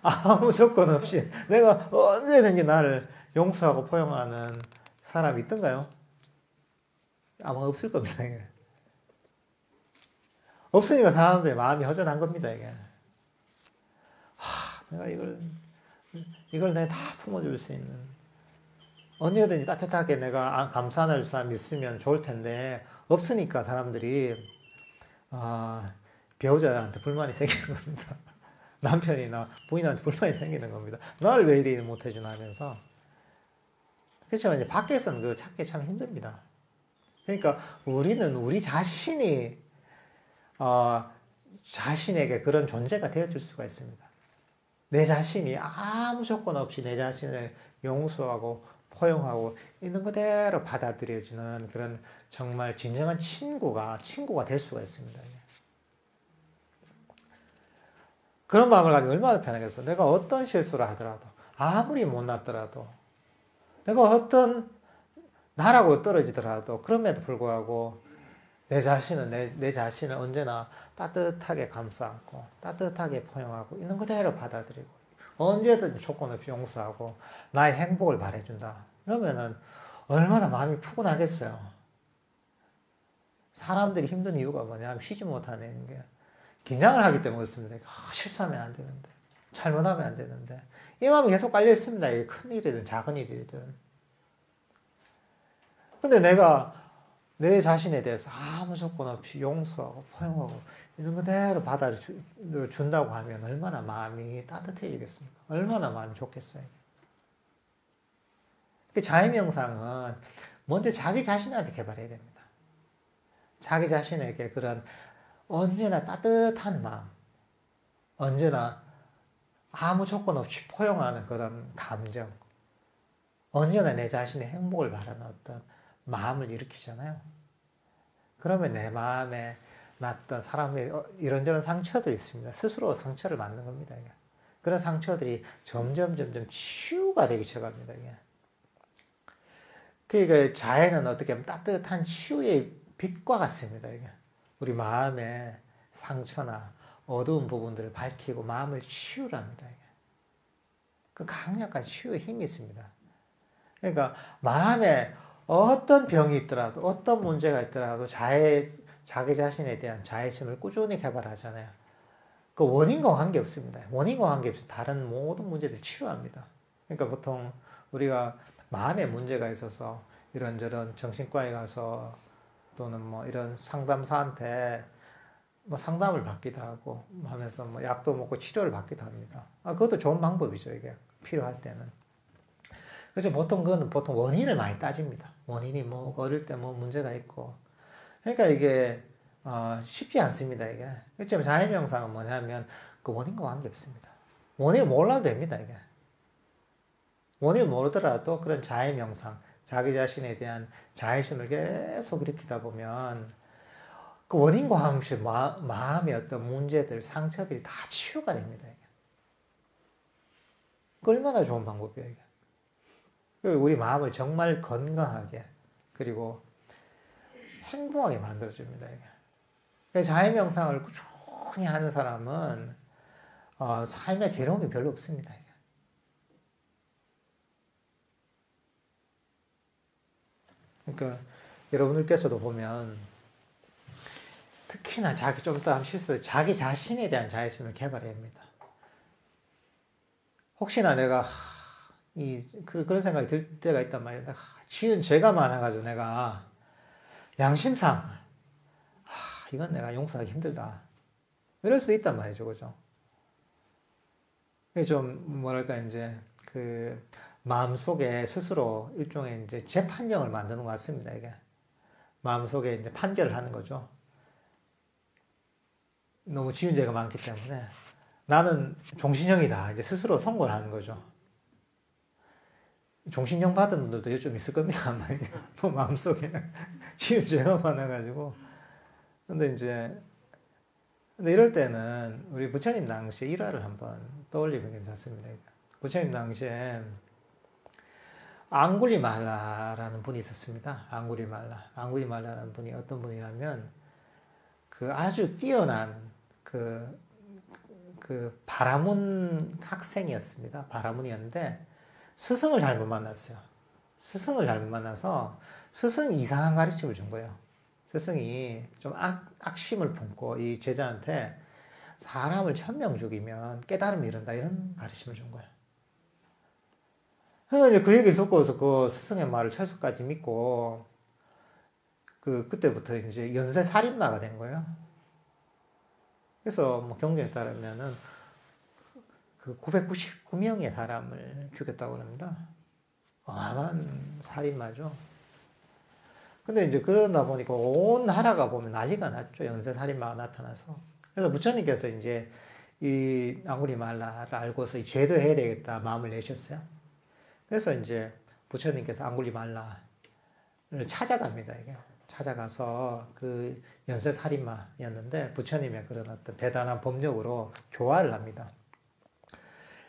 아무 조건 없이 내가 언제든지 나를 용서하고 포용하는 사람이 있던가요? 아마 없을 겁니다. 이게. 없으니까 사람들의 마음이 허전한 겁니다. 이게. 내가 이걸 내가 다 품어줄 수 있는 언제든지 따뜻하게 내가 감싸낼 사람이 있으면 좋을 텐데 없으니까 사람들이 배우자한테 불만이 생기는 겁니다. 남편이나 부인한테 불만이 생기는 겁니다. 나를 왜 이리 못해주나 하면서. 그렇지만 이제 밖에서는 그거 찾기 참 힘듭니다. 그러니까 우리는 우리 자신이 자신에게 그런 존재가 되어줄 수가 있습니다. 내 자신이 아무 조건 없이 내 자신을 용서하고 포용하고 있는 그대로 받아들여지는 그런 정말 진정한 친구가 될 수가 있습니다. 그런 마음을 가지면 얼마나 편하겠어. 내가 어떤 실수를 하더라도 아무리 못났더라도 내가 어떤 나라고 떨어지더라도 그럼에도 불구하고 내 자신을 언제나 따뜻하게 감싸고 따뜻하게 포용하고 있는 그대로 받아들이고 언제든 조건 없이 용서하고 나의 행복을 바라준다. 그러면은 얼마나 마음이 푸근하겠어요. 사람들이 힘든 이유가 뭐냐면 쉬지 못하는 게 긴장을 하기 때문에 그렇습니다. 실수하면 안 되는데 잘못하면 안 되는데 이 마음이 계속 깔려 있습니다. 이게 큰 일이든 작은 일이든. 근데 내가 내 자신에 대해서 아무 조건 없이 용서하고 포용하고 있는 그대로 받아준다고 하면 얼마나 마음이 따뜻해지겠습니까? 얼마나 마음이 좋겠어요. 자의명상은 먼저 자기 자신한테 개발해야 됩니다. 자기 자신에게 그런 언제나 따뜻한 마음, 언제나 아무 조건 없이 포용하는 그런 감정, 언제나 내 자신의 행복을 바라는 어떤 마음을 일으키잖아요. 그러면 내 마음에 났던 사람의 이런저런 상처들이 있습니다. 스스로 상처를 만든 겁니다. 이게. 그런 상처들이 점점 치유가 되기 시작합니다. 이게. 그러니까 자해는 어떻게 보면 따뜻한 치유의 빛과 같습니다. 이게. 우리 마음의 상처나 어두운 부분들을 밝히고 마음을 치유랍니다. 이게. 그 강력한 치유의 힘이 있습니다. 그러니까 마음에 어떤 병이 있더라도 어떤 문제가 있더라도 자기 자신에 대한 자애심을 꾸준히 개발하잖아요. 그 원인과 관계없습니다. 원인과 관계없이 다른 모든 문제들 치유합니다. 그러니까 보통 우리가 마음에 문제가 있어서 이런저런 정신과에 가서 또는 뭐 이런 상담사한테 뭐 상담을 받기도 하고 하면서 뭐 약도 먹고 치료를 받기도 합니다. 그것도 좋은 방법이죠. 이게 필요할 때는. 그래서 보통 원인을 많이 따집니다. 원인이 뭐 어릴 때 뭐 문제가 있고. 그러니까 이게 쉽지 않습니다. 이게. 그렇지만 자해명상은 뭐냐면 그 원인과 관계 없습니다. 원인을 몰라도 됩니다. 이게. 원인을 모르더라도 그런 자해명상, 자기 자신에 대한 자애심을 계속 일으키다 보면 그 원인과 함께 마음의 어떤 문제들, 상처들이 다 치유가 됩니다. 이게. 그 얼마나 좋은 방법이에요. 이게. 우리 마음을 정말 건강하게 그리고 행복하게 만들어줍니다. 이게. 자해 명상을 꾸준히 하는 사람은 삶의 괴로움이 별로 없습니다. 이게. 그러니까 여러분들께서도 보면 특히나 좀 이따 실수로 자기 자신에 대한 자애심을 개발해야 합니다. 혹시나 내가 그런 생각이 들 때가 있단 말이에요. 지은 죄가 많아가지고 내가 양심상 이건 내가 용서하기 힘들다. 이럴 수도 있단 말이죠, 그죠? 좀 뭐랄까 이제 그 마음속에 스스로 일종의 이제 재판정을 만드는 것 같습니다. 이게 마음속에 이제 판결을 하는 거죠. 너무 지은 죄가 많기 때문에 나는 종신형이다. 이제 스스로 선고를 하는 거죠. 종신형 받은 분들도 요즘 있을 겁니다. 뭐 마음속에 지은 죄가 많아가지고. 근데 이럴 때는 우리 부처님 당시에 일화를 한번 떠올리면 괜찮습니다. 부처님 당시에 앙구리말라라는 분이 있었습니다. 앙구리말라라는 분이 어떤 분이냐면 그 아주 뛰어난 그 바라문 학생이었습니다. 바라문이었는데 스승을 잘못 만났어요. 스승을 잘못 만나서 스승이 이상한 가르침을 준 거예요. 스승이 좀 악심을 품고 이 제자한테 사람을 1000명 죽이면 깨달음이 이른다 이런 가르침을 준 거예요. 그래서 이제 그 얘기 듣고서 그 스승의 말을 철석까지 믿고 그때부터 이제 연쇄 살인마가 된 거예요. 그래서 뭐 경전에 따르면은 그 999명의 사람을 죽였다고 합니다. 어마어마한 살인마죠. 근데 이제 그러다 보니까 온 나라가 보면 난리가 났죠. 연쇄 살인마가 나타나서. 그래서 부처님께서 이제 이 앙구리말라를 알고서 제도해야 되겠다 마음을 내셨어요. 그래서 이제 부처님께서 앙구리말라를 찾아갑니다. 이게. 찾아가서 그 연쇄살인마였는데 부처님의 그런 어떤 대단한 법력으로 교화를 합니다.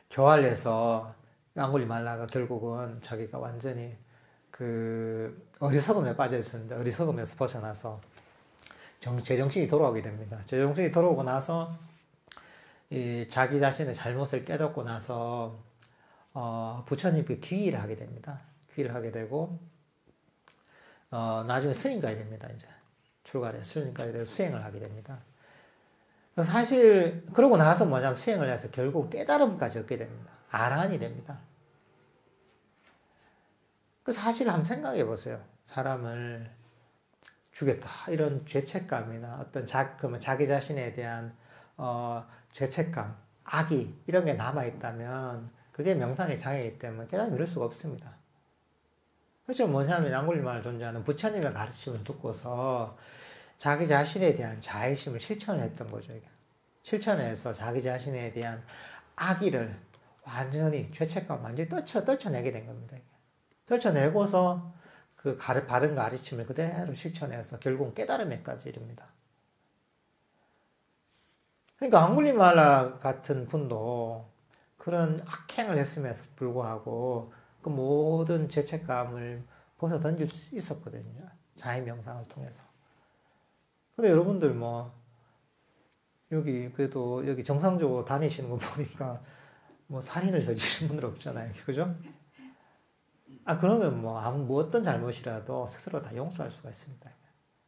교화를 해서 앙구리말라가 결국은 자기가 완전히 그 어리석음에 빠져 있었는데 어리석음에서 벗어나서 제정신이 돌아오게 됩니다. 제정신이 돌아오고 나서 자기 자신의 잘못을 깨닫고 나서 부처님께 귀의를 하게 됩니다. 귀의를 하게 되고 나중에 스님까지 됩니다. 이제 출가해 스님까지 돼서 수행을 하게 됩니다. 사실 그러고 나서 뭐냐면 수행을 해서 결국 깨달음까지 얻게 됩니다. 아라한이 됩니다. 그 사실 한번 생각해 보세요. 사람을 죽였다 이런 죄책감이나 어떤 자기 자신에 대한 죄책감, 악의 이런 게 남아 있다면 그게 명상의 장애이기 때문에 깨달음을 이룰 수가 없습니다. 그렇죠. 뭐냐면 앙구리말라 존재하는 부처님의 가르침을 듣고서 자기 자신에 대한 자애심을 실천을 했던 거죠. 이게. 실천해서 자기 자신에 대한 악의를 완전히 죄책감 완전히 떨쳐내게 된 겁니다. 이게. 떨쳐내고서 그 바른 가르침을 그대로 실천해서 결국 깨달음에까지 이릅니다. 그러니까 앙구리말라 같은 분도 그런 악행을 했음에도 불구하고 그 모든 죄책감을 벗어 던질 수 있었거든요. 자해 명상을 통해서. 근데 여러분들 그래도 여기 정상적으로 다니시는 거 보니까 살인을 저지르는 분들 없잖아요. 그죠? 그러면 어떤 잘못이라도 스스로 다 용서할 수가 있습니다.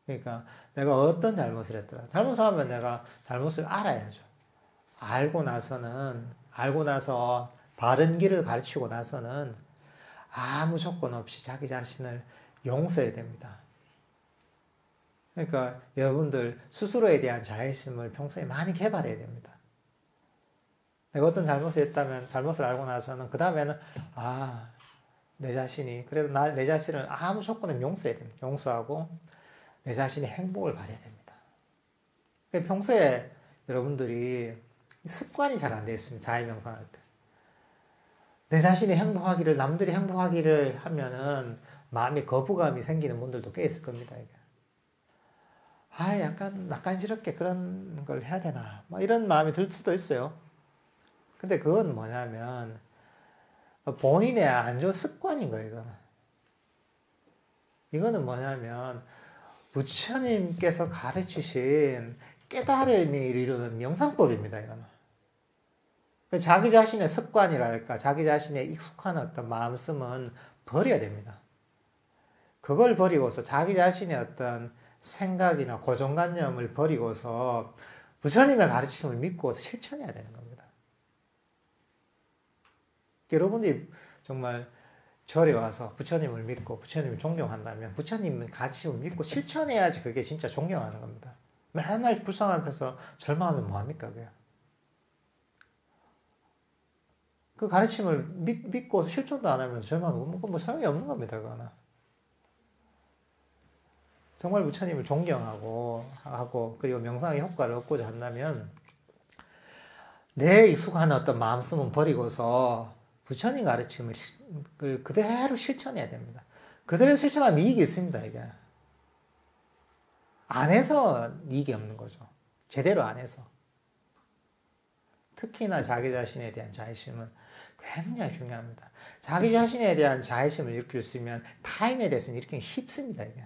그러니까 내가 어떤 잘못을 했더라. 잘못을 하면 내가 잘못을 알아야죠. 알고 나서 바른 길을 가르치고 나서는 아무 조건 없이 자기 자신을 용서해야 됩니다. 그러니까 여러분들 스스로에 대한 자애심을 평소에 많이 개발해야 됩니다. 내가 어떤 잘못을 했다면 잘못을 알고 나서는 그 다음에는 내 자신이 그래도 내 자신을 아무 조건에 용서해야 됩니다. 용서하고 내 자신의 행복을 바라야 됩니다. 평소에 여러분들이 습관이 잘 안 되어 있습니다. 자해 명상할 때. 내 자신이 행복하기를 남들이 행복하기를 하면은 마음에 거부감이 생기는 분들도 꽤 있을 겁니다. 이게. 약간 낯간지럽게 그런 걸 해야 되나, 뭐 이런 마음이 들 수도 있어요. 근데 그건 뭐냐면 본인의 안 좋은 습관인 거예요. 이거는 뭐냐면 부처님께서 가르치신 깨달음이 이루는 명상법입니다. 이거는 자기 자신의 습관이랄까, 자기 자신의 익숙한 어떤 마음씀은 버려야 됩니다. 그걸 버리고서 자기 자신의 어떤 생각이나 고정관념을 버리고서 부처님의 가르침을 믿고서 실천해야 되는 겁니다. 여러분이 정말 절에 와서 부처님을 믿고 부처님을 존경한다면 부처님의 가르침을 믿고 실천해야지 그게 진짜 존경하는 겁니다. 맨날 불쌍하면서 절망하면 뭐합니까? 그게? 그 가르침을 믿고 실천도 안 하면 절망하면 뭐 소용이 없는 겁니다. 그거는. 정말 부처님을 존경하고 그리고 명상의 효과를 얻고자 한다면 내 익숙한 어떤 마음씀은 버리고서 부처님 가르침을 그대로 실천해야 됩니다. 그대로 실천하면 이익이 있습니다. 이게 안 해서 이익이 없는 거죠. 제대로 안 해서. 특히나 자기 자신에 대한 자의심은 굉장히 중요합니다. 자기 자신에 대한 자의심을 일으킬 수 있으면 타인에 대해서는 일으키기 쉽습니다. 이게.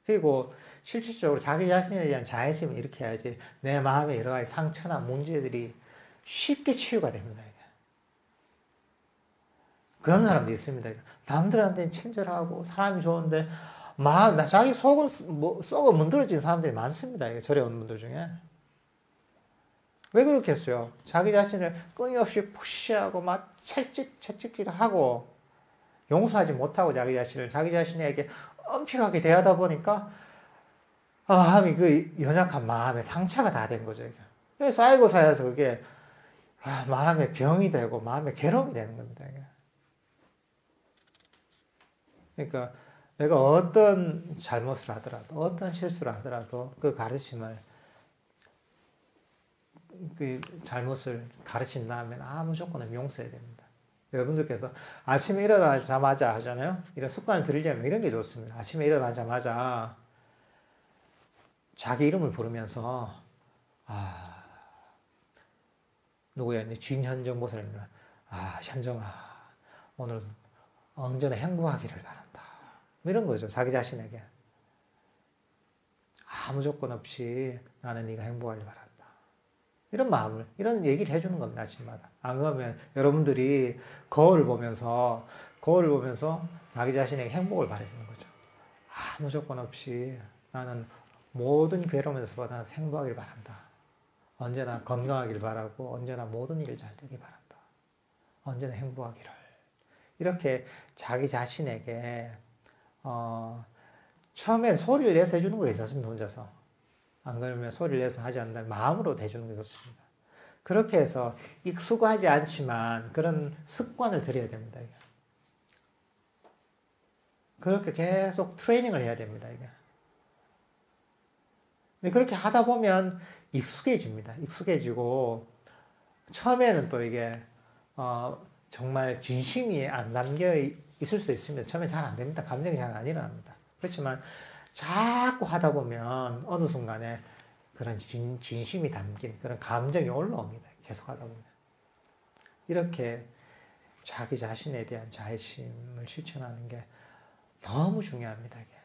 그리고 실질적으로 자기 자신에 대한 자의심을 일으켜야지 내 마음에 여러 가지 상처나 문제들이 쉽게 치유가 됩니다. 이게. 그런 사람도 있습니다. 남들한테는 친절하고 사람이 좋은데 자기 속은 썩어 문드러진 사람들이 많습니다. 이게 절에 오는 분들 중에. 왜 그렇겠어요? 자기 자신을 끊임없이 푸시하고 막 채찍질하고 용서하지 못하고 자기 자신에게 엄격하게 대하다 보니까 그 연약한 마음에 상처가 다 된 거죠. 이게. 쌓이고 쌓여서 그게 마음에 병이 되고 마음에 괴로움이 되는 겁니다. 이게. 그러니까 내가 어떤 잘못을 하더라도 어떤 실수를 하더라도 그 가르침을 그 잘못을 가르친 다음에 아무 조건에 용서해야 됩니다. 여러분들께서 아침에 일어나자마자 하잖아요. 이런 습관을 들이려면 이런 게 좋습니다. 아침에 일어나자마자 자기 이름을 부르면서 누구야? 이제 진현정 보살입니다. 현정아, 오늘 언제나 행복하기를 바란다. 이런 거죠. 자기 자신에게 아무 조건 없이 나는 네가 행복하길 바란다. 이런 마음을, 이런 얘기를 해주는 겁니다. 아침마다. 안 그러면 여러분들이 거울을 보면서 자기 자신에게 행복을 바라시는 거죠. 아무 조건 없이 나는 모든 괴로움에서보다 행복하길 바란다. 언제나 건강하길 바라고 언제나 모든 일을 잘 되길 바란다. 언제나 행복하기를. 이렇게 자기 자신에게 처음에 소리를 내서 해주는 거 괜찮습니다. 혼자서. 안 그러면 소리를 내서 하지 않는다면 마음으로 대주는 게 좋습니다. 그렇게 해서 익숙하지 않지만 그런 습관을 들여야 됩니다. 이게. 그렇게 계속 트레이닝을 해야 됩니다. 이게. 근데 그렇게 하다 보면 익숙해집니다. 익숙해지고 처음에는 또 이게 정말 진심이 안 담겨 있을 수도 있습니다. 처음에 잘 안 됩니다. 감정이 잘 안 일어납니다. 그렇지만 자꾸 하다 보면 어느 순간에 그런 진심이 담긴 그런 감정이 올라옵니다. 계속 하다 보면. 이렇게 자기 자신에 대한 자의심을 실천하는 게 너무 중요합니다. 이게.